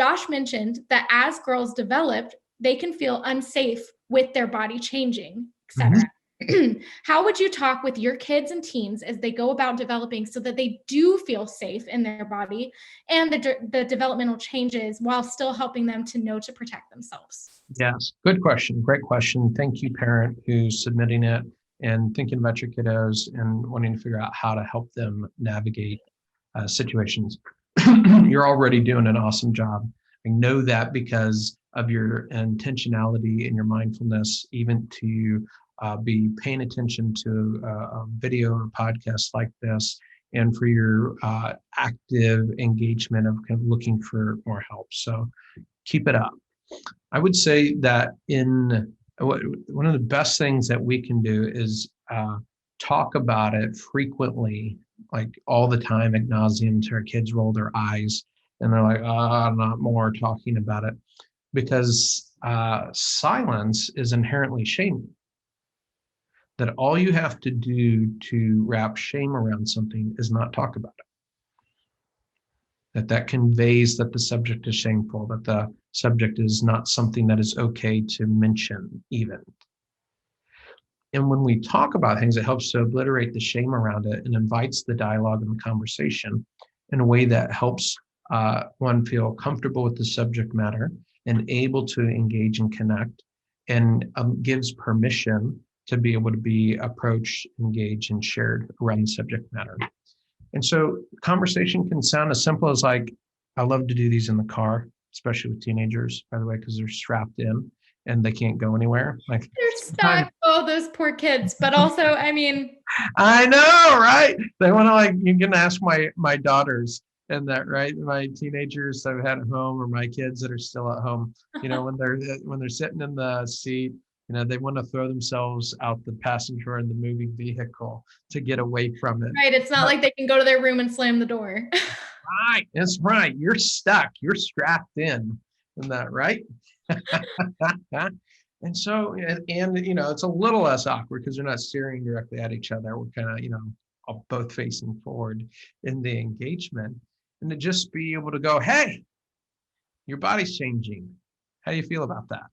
Josh mentioned that as girls develop, they can feel unsafe with their body changing, etc. How would you talk with your kids and teens as they go about developing so that they do feel safe in their body and the developmental changes while still helping them to know to protect themselves? Yes, good question. Great question. Thank you, parent, who's submitting it and thinking about your kiddos and wanting to figure out how to help them navigate situations. You're already doing an awesome job. I know that because of your intentionality and your mindfulness, even to be paying attention to a video or podcast like this, and for your active engagement of kind of looking for more help. So keep it up. I would say that one of the best things that we can do is talk about it frequently, like all the time, ad nauseum, to our kids roll their eyes and they're like, not more talking about it, because silence is inherently shaming. That all you have to do to wrap shame around something is not talk about it. That conveys that the subject is shameful, that the subject is not something that is okay to mention even. And when we talk about things, it helps to obliterate the shame around it and invites the dialogue and the conversation in a way that helps one feel comfortable with the subject matter and able to engage and connect, and gives permission to be able to be approached, engaged, and shared around the subject matter. And so conversation can sound as simple as like, I love to do these in the car, especially with teenagers, by the way, because they're strapped in and they can't go anywhere. Like they're stuck. Oh, those poor kids. But also, I mean, I know, right? They want to, like, you can ask my daughters and that, right? My teenagers I've had at home, or my kids that are still at home, when they're sitting in the seat, they want to throw themselves out the passenger in the moving vehicle to get away from it. Right. It's not like they can go to their room and slam the door. Right. That's right. You're stuck. You're strapped in. Isn't that right? And so, and it's a little less awkward because they're not staring directly at each other. We're kind of, both facing forward in the engagement. And to just be able to go, hey, your body's changing. How do you feel about that?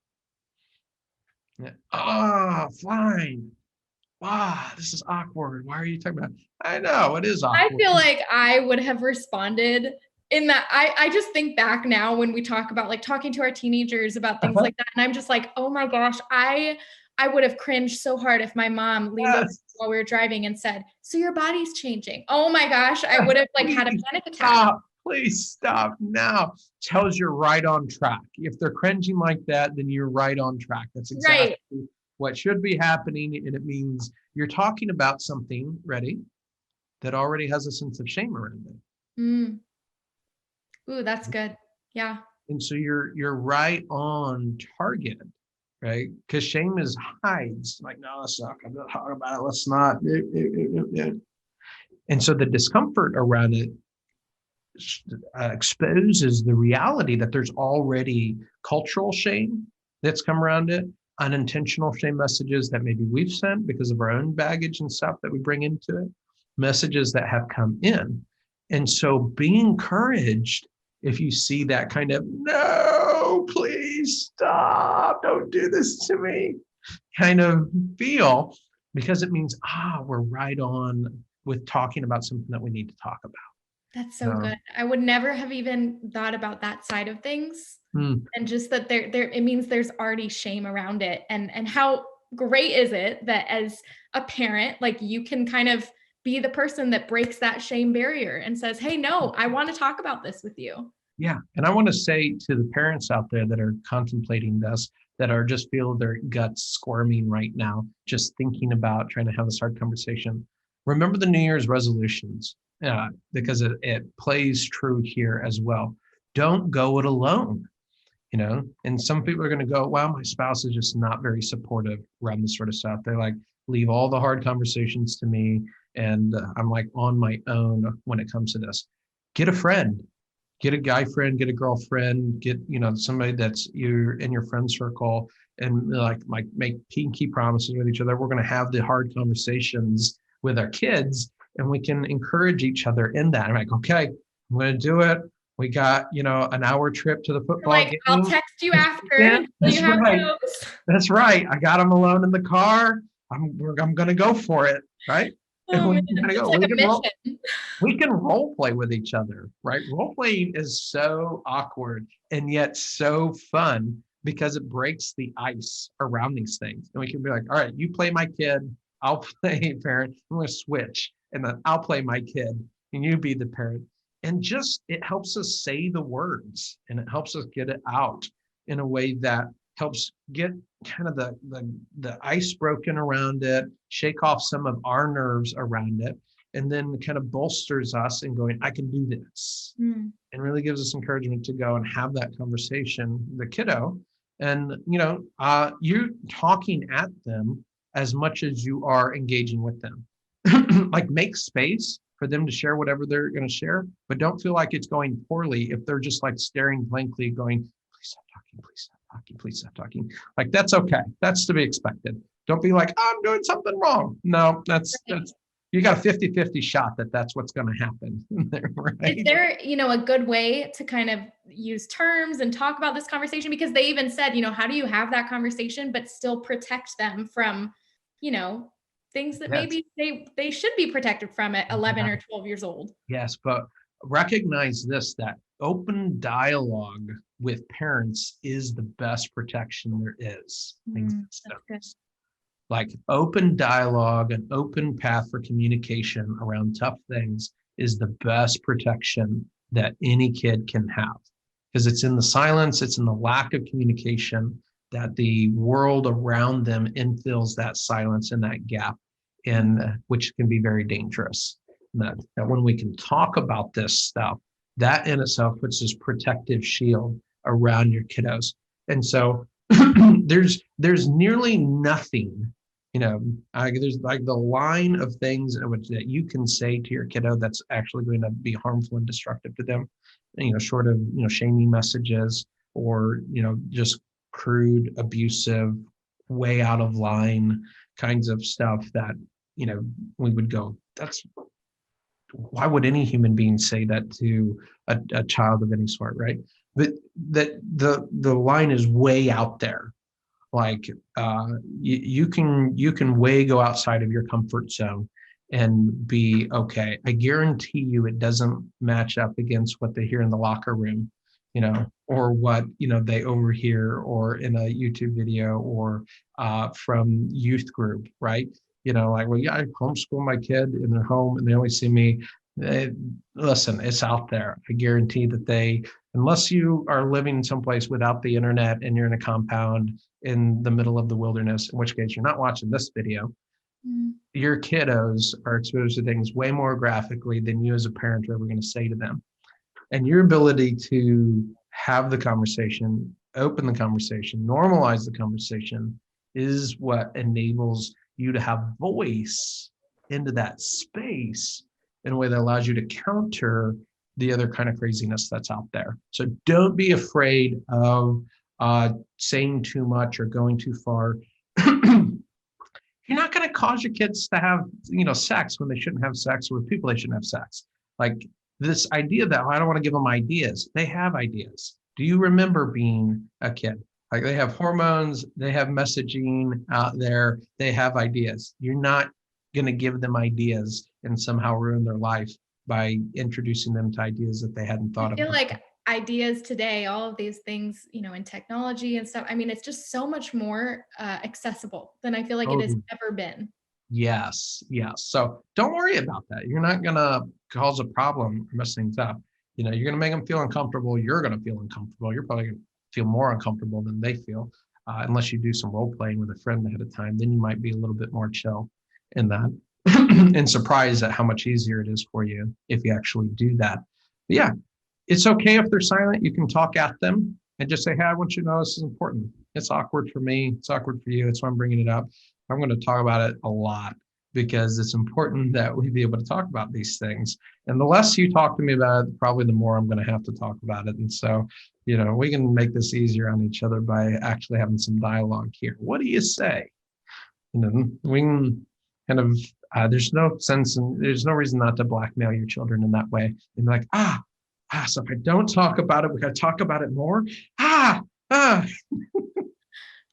Fine. This is awkward. Why are you talking about it? I know it is awkward. I feel like I would have responded in that. I just think back now when we talk about like talking to our teenagers about things like that. And I'm just like, oh my gosh, I would have cringed so hard if my mom leaned over while we were driving and said, so your body's changing. Oh my gosh. I would have had a panic attack. Please stop now. Tells you're right on track. If they're cringing like that, then you're right on track. That's exactly what should be happening. And it means you're talking about something, ready, that already has a sense of shame around it. Ooh, that's good. Yeah. And so you're right on target, right? Because shame hides. Like, no, let's not. I'm not talking about it. Let's not. And so the discomfort around it exposes the reality that there's already cultural shame that's come around it, unintentional shame messages that maybe we've sent because of our own baggage and stuff that we bring into it, messages that have come in. And so be encouraged if you see that kind of, no, please stop, don't do this to me, kind of feel, because it means, we're right on with talking about something that we need to talk about. That's so good. I would never have even thought about that side of things. And just that it means there's already shame around it. And how great is it that as a parent, like you can kind of be the person that breaks that shame barrier and says, hey, no, I want to talk about this with you. Yeah. And I want to say to the parents out there that are contemplating this, that are just feel their guts squirming right now, just thinking about trying to have this hard conversation. Remember the New Year's resolutions. Because it plays true here as well. Don't go it alone, and some people are going to go, wow, my spouse is just not very supportive around this sort of stuff. They're like, leave all the hard conversations to me. And I'm like on my own when it comes to this. Get a friend, get a guy friend, get a girlfriend, get, somebody that's you're in your friend circle, and like make pinky promises with each other. We're going to have the hard conversations with our kids. And we can encourage each other in that. I'm like, okay, I'm going to do it. We got, an hour trip to the You're football like, I'll game. text you after Yeah, until that's you have right. those. That's right. I got them alone in the car. I'm going to go for it. Right. And Oh we man, kind of it's go, like a mission. we can role play with each other, right? Role playing is so awkward and yet so fun because it breaks the ice around these things. And we can be like, all right, you play my kid, I'll play parent. I'm going to switch, and then I'll play my kid, and you be the parent. And just it helps us say the words, and it helps us get it out in a way that helps get kind of the ice broken around it, shake off some of our nerves around it, and then kind of bolsters us in going, I can do this. Mm. And really gives us encouragement to go and have that conversation, the kiddo. And, you're talking at them as much as you are engaging with them. Like, make space for them to share whatever they're going to share, but don't feel like it's going poorly if they're just like staring blankly going, please stop talking, please stop talking, please stop talking. Like, that's okay. That's to be expected. Don't be like, oh, I'm doing something wrong. No, that's you got a 50-50 shot that that's what's going to happen. Right? Is there, a good way to kind of use terms and talk about this conversation? Because they even said, how do you have that conversation, but still protect them from, things that Yes. maybe they should be protected from at 11 or 12 years old. Yes, but recognize this, that open dialogue with parents is the best protection there is. That's good. Like, open dialogue, an open path for communication around tough things is the best protection that any kid can have. Because it's in the silence, it's in the lack of communication that the world around them infills that silence and that gap, and which can be very dangerous. That when we can talk about this stuff, that in itself puts this protective shield around your kiddos. And so there's nearly nothing, there's like the line of things that you can say to your kiddo that's actually going to be harmful and destructive to them, short of, shaming messages or, just crude, abusive, way out of line kinds of stuff that, we would go, why would any human being say that to a child of any sort, right? But that the line is way out there. Like, you can way go outside of your comfort zone and be okay. I guarantee you it doesn't match up against what they hear in the locker room, or what, they overhear or in a YouTube video or from youth group, right? Like, well, yeah, I homeschool my kid in their home and they only see me. Listen, it's out there. I guarantee that unless you are living someplace without the internet and you're in a compound in the middle of the wilderness, in which case you're not watching this video, your kiddos are exposed to things way more graphically than you as a parent are ever going to say to them. And your ability to have the conversation, open the conversation, normalize the conversation is what enables you to have voice into that space in a way that allows you to counter the other kind of craziness that's out there. So don't be afraid of saying too much or going too far. You're not going to cause your kids to have, sex when they shouldn't have sex, or with people they shouldn't have sex. Like, this idea that, I don't want to give them ideas. They have ideas. Do you remember being a kid? Like, they have hormones, they have messaging out there, they have ideas. You're not going to give them ideas and somehow ruin their life by introducing them to ideas that they hadn't thought of. I feel like ideas today, all of these things, in technology and stuff, I mean, it's just so much more accessible than I feel like it has ever been. Yes. So don't worry about that. You're not going to cause a problem or mess things up. You're going to make them feel uncomfortable. You're going to feel uncomfortable. You're probably going to feel more uncomfortable than they feel, unless you do some role playing with a friend ahead of time. Then you might be a little bit more chill in that and surprised at how much easier it is for you if you actually do that. But yeah, it's okay if they're silent. You can talk at them and just say, hey, I want you to know this is important. It's awkward for me. It's awkward for you. That's why I'm bringing it up. I'm going to talk about it a lot because it's important that we be able to talk about these things. And the less you talk to me about it, probably the more I'm going to have to talk about it. And so, we can make this easier on each other by actually having some dialogue here. What do you say? We can kind of, there's no sense and there's no reason not to blackmail your children in that way. And be like, So if I don't talk about it, we got to talk about it more. Ah, ah.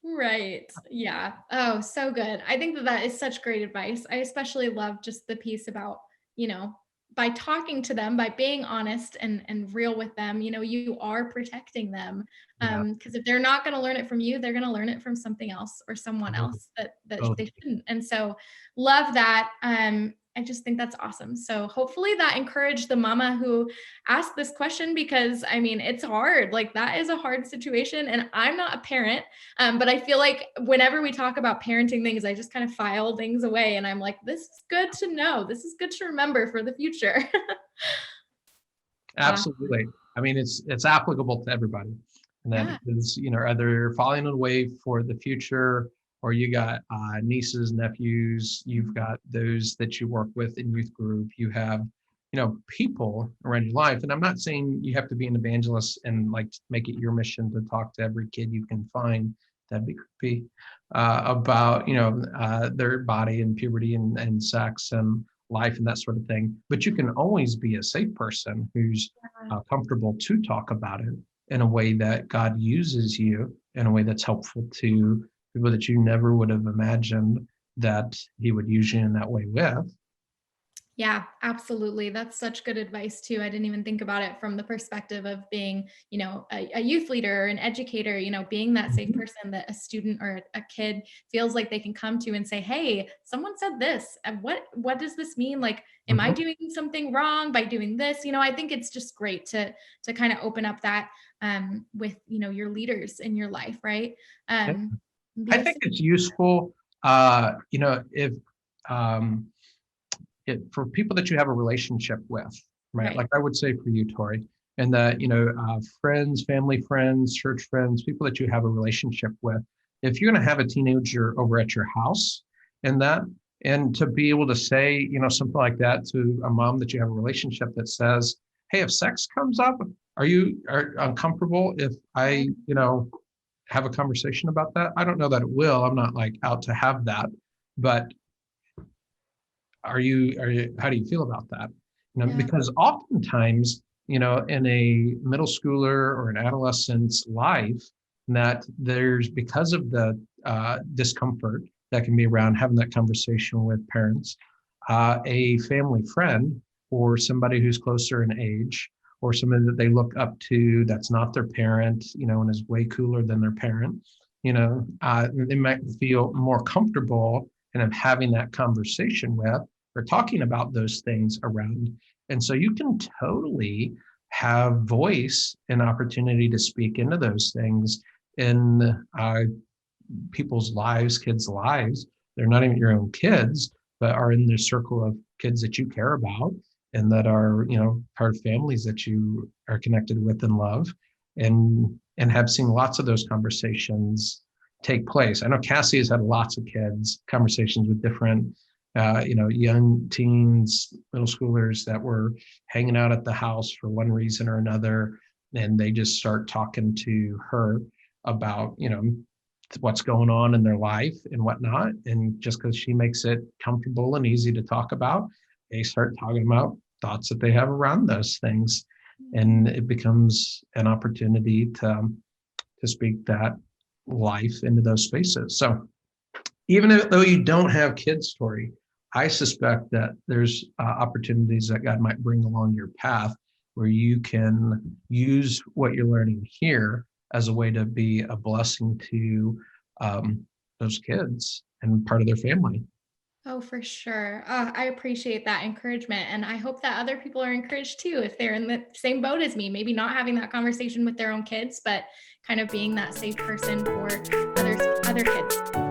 Right. Yeah. Oh, so good. I think that that is such great advice. I especially love just the piece about, you know, by talking to them, by being honest and real with them, you know, you are protecting them. Yeah. Because if they're not going to learn it from you, they're going to learn it from something else or someone else that Oh, they shouldn't. And so love that. I just think that's awesome. So hopefully that encouraged the mama who asked this question, because I mean, it's hard. Like, that is a hard situation. And I'm not a parent. But I feel like whenever we talk about parenting things, I just kind of file things away and I'm like, this is good to know. This is good to remember for the future. absolutely. I mean, it's applicable to everybody. And that Yeah. is, either you're filing away for the future, or you got nieces, nephews, you've got those that you work with in youth group, you have, people around your life. And I'm not saying you have to be an evangelist and like make it your mission to talk to every kid you can find. That'd be creepy. About, their body and puberty and sex and life and that sort of thing. But you can always be a safe person who's comfortable to talk about it in a way that God uses you, in a way that's helpful to people that you never would have imagined that He would use you in that way with. Yeah, absolutely. That's such good advice too. I didn't even think about it from the perspective of being, you know, a youth leader or an educator, you know, being that safe Mhm. person that a student or a kid feels like they can come to and say, "Hey, someone said this. And what does this mean? Like, am I Mhm. doing something wrong by doing this?" You know, I think it's just great to kind of open up that with, you know, your leaders in your life, right? Yeah. Be I a think safe. it's useful, if um, for people that you have a relationship with, right? Right. Like I would say for you, Tori, and that, friends, family friends, church friends, people that you have a relationship with. If you're going to have a teenager over at your house and that, and to be able to say, something like that to a mom that you have a relationship that says, hey, if sex comes up, are uncomfortable if I, have a conversation about that? I don't know that it will. I'm not like out to have that, but how do you feel about that? Yeah. Because oftentimes, in a middle schooler or an adolescent's life, that there's, because of the discomfort that can be around having that conversation with parents, a family friend or somebody who's closer in age, or somebody that they look up to that's not their parent, and is way cooler than their parent, they might feel more comfortable kind of having that conversation with, or talking about those things around. And so you can totally have voice and opportunity to speak into those things in people's lives, kids' lives. They're not even your own kids, but are in the circle of kids that you care about and that are, part of families that you are connected with and love, and have seen lots of those conversations take place. I know Cassie has had lots of kids conversations with different young teens, middle schoolers that were hanging out at the house for one reason or another, and they just start talking to her about, what's going on in their life and whatnot. And just because she makes it comfortable and easy to talk about, they start talking about thoughts that they have around those things. And it becomes an opportunity to speak that life into those spaces. So even though you don't have kids, Tori, I suspect that there's opportunities that God might bring along your path where you can use what you're learning here as a way to be a blessing to those kids and part of their family. Oh, for sure. I appreciate that encouragement. And I hope that other people are encouraged too, if they're in the same boat as me, maybe not having that conversation with their own kids, but kind of being that safe person for other kids.